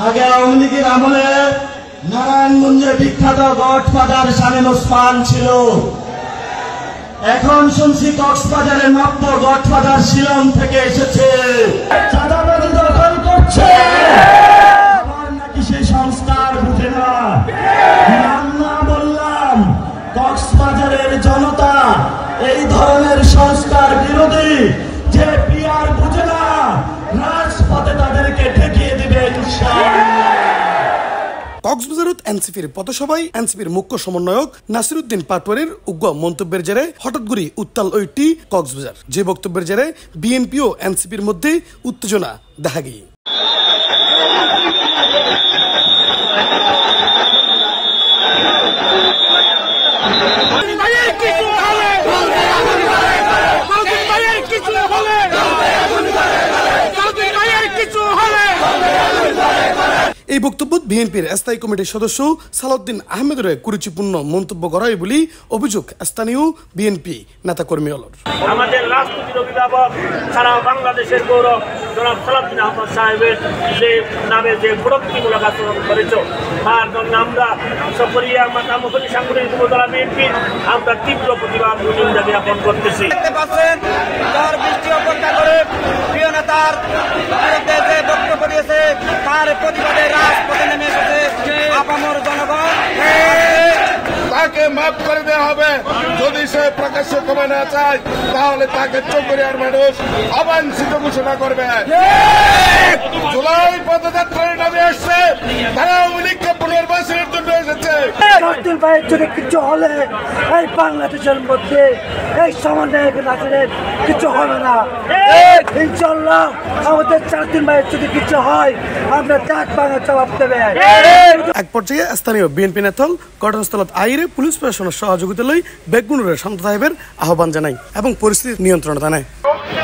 আগে আওয়ামী লীগের আমলে নারায়ণগঞ্জে বিখ্যাত গডফাদার শামীম ওসমান ছিল। এখন শুনছি কক্সবাজারের নব্য গডফাদার শিলং থেকে এসেছে, চাঁদাবাজি দখল করছে। আবার নাকি সেই সংস্কার বুঝে না। নাম না বললাম, কক্সবাজারের জনতা এই ধরনের সংস্কার বিরোধী, যে পিআর বুঝে না, রাজপথে তাদেরকে ঠেকিয়ে দিবে ইনশাআল্লাহ। কক্সবাজারত এনসিপির পথসভায় এনসিপির মুখ্য সমন্বয়ক নাসিরউদ্দিন পাটোয়ারির উগ্র মন্তব্যের জেরে হঠাৎ করে উত্তাল ওইটি কক্সবাজার, যে বক্তব্যের জেরে বিএনপি ও এনসিপির মধ্যে উত্তেজনা দেখা গিয়ে। এই বক্তব্য বিএনপির স্থায়ী কমিটির সদস্য সালাউদ্দিন আহমেদের কুরুচিপূর্ণ মন্তব্য করায় বলে অভিযোগ স্থানীয় বিএনপি নেতাকর্মী হল। আমাদের রাজনীতির অভিভাবক সারা বাংলাদেশের গৌরব জনাব সালাউদ্দিন আহমেদ সাহেবের যে নামে যে বিরক্তিমূলক আচরণ করেছ, তার জন্য আমরা সপরিয়া মাতামুখী সাংগঠনিক উপজেলা বিএনপি আমরা তীব্র প্রতিবাদ ও নিন্দা জ্ঞাপন করতেছি। প্রিয় নেতার বিরুদ্ধে যে বক্তব্য দিয়েছে তার প্রতিবাদে রাজপথে নেমে এসেছে আপামর জনগণ। তাকে মাফ করে দেওয়া হবে। যদি সে প্রকাশ্যে ক্ষমা না চায় তাহলে তাকে চকরিয়ার মানুষ অবাঞ্ছিত ঘোষণা করবে। জুলাই পদযাত্রায় নামে এসছে, তারা আওয়ামী লীগকে পুনর্বাসনের জন্য এসেছে। রাজনীতির ভাইয়ের যদি কিছু হলে এই বাংলাদেশের মধ্যে এই সামান্য কিছু হবে না। ইনশাল্লাহ আমাদের 4 ভাইয়ের যদি কিছু হয় আমরা 4 ভাঙা জবাব দেবে। এক পর্যায়ে স্থানীয় বিএনপি নেতা ঘটনাস্থলত আইরে পুলিশ প্রশাসনের সহযোগিতা লই বেগুনুরের শান্ত সাহেবের আহ্বান জানায় এবং পরিস্থিতি নিয়ন্ত্রণে আনায়।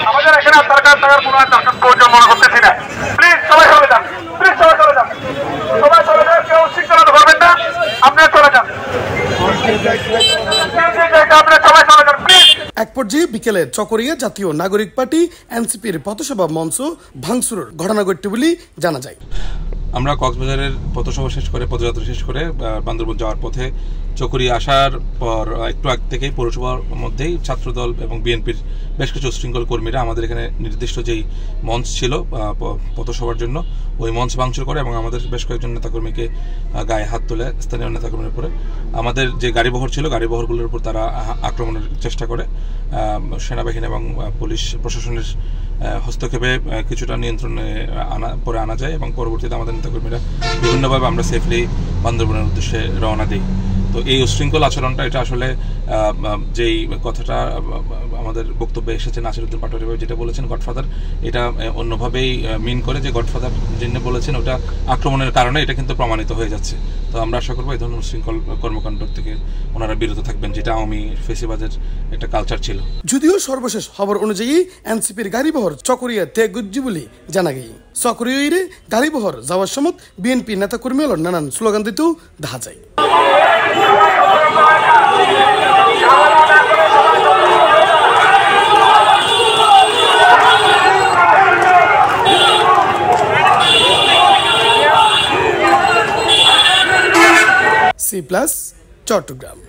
আমাদের এখানে সরকার কোনো দরকার প্রয়োজন মনে করতেছি না। প্লিজ সবাই চলে যান, প্লিজ সবাই চলে যান, সবাই চলে যান, কেউ শৃঙ্খলা ধরবেন না, আপনারা চলে যান, আপনারা সবাই চলে যান প্লিজ। এক পর্যায়ে বিকেলে চকরিয়া জাতীয় নাগরিক পার্টি এনসিপির পথসভা মঞ্চ ভাঙচুরের ঘটনা ঘটে বলে জানা যায়। আমরা কক্সবাজারের পথসভা শেষ করে পদযাত্রা শেষ করে বান্দরবন যাওয়ার পথে চকরিয়া আসার পর একটু আগ থেকেই পৌরসভার মধ্যেই ছাত্রদল এবং বিএনপির বেশ কিছু শৃঙ্খল কর্মীরা আমাদের এখানে নির্দিষ্ট যেই মঞ্চ ছিল পথসভার জন্য ওই মঞ্চ ভাঙচুর করে এবং আমাদের বেশ কয়েকজন নেতাকর্মীকে গায়ে হাত তোলে স্থানীয় নেতাকর্মীর উপরে। আমাদের যে গাড়িবহর ছিল গাড়িবহরগুলোর উপর তারা আক্রমণের চেষ্টা করে। সেনাবাহিনী এবং পুলিশ প্রশাসনের হস্তক্ষেপে কিছুটা নিয়ন্ত্রণে আনা যায় এবং পরবর্তীতে আমাদের নেতাকর্মীরা বিভিন্নভাবে আমরা সেফলি বান্দরবনের উদ্দেশ্যে রওনা দিই। তো এই উশৃঙ্খল আচরণটা এটা আসলে যেই কথাটা আমাদের বক্তব্যে এসেছে নাসিরউদ্দিন পাটোয়ারি যেটা বলেছেন গডফাদার, এটা অন্যভাবেই মিন করে যে গডফাদার যিনি বলেছেন ওটা আক্রমণের কারণে এটা কিন্তু প্রমাণিত হয়ে যাচ্ছে। তো আমরা আশা করবো এই ধরনের উশৃঙ্খল কর্মকাণ্ড থেকে ওনারা বিরত থাকবেন, যেটা আওয়ামী ফেসিবাদের একটা কালচার ছিল। যদিও সর্বশেষ খবর অনুযায়ী এনসিপির গাড়িবহর চকরিয়া ত্যাগজি বলে জানা গেছে। চকরিয়ায় গাড়িবহর যাওয়ার সময় বিএনপি নেতাকর্মী হল নানান স্লোগান দিতেও দেখা যায়। C+ চট্টগ্রাম।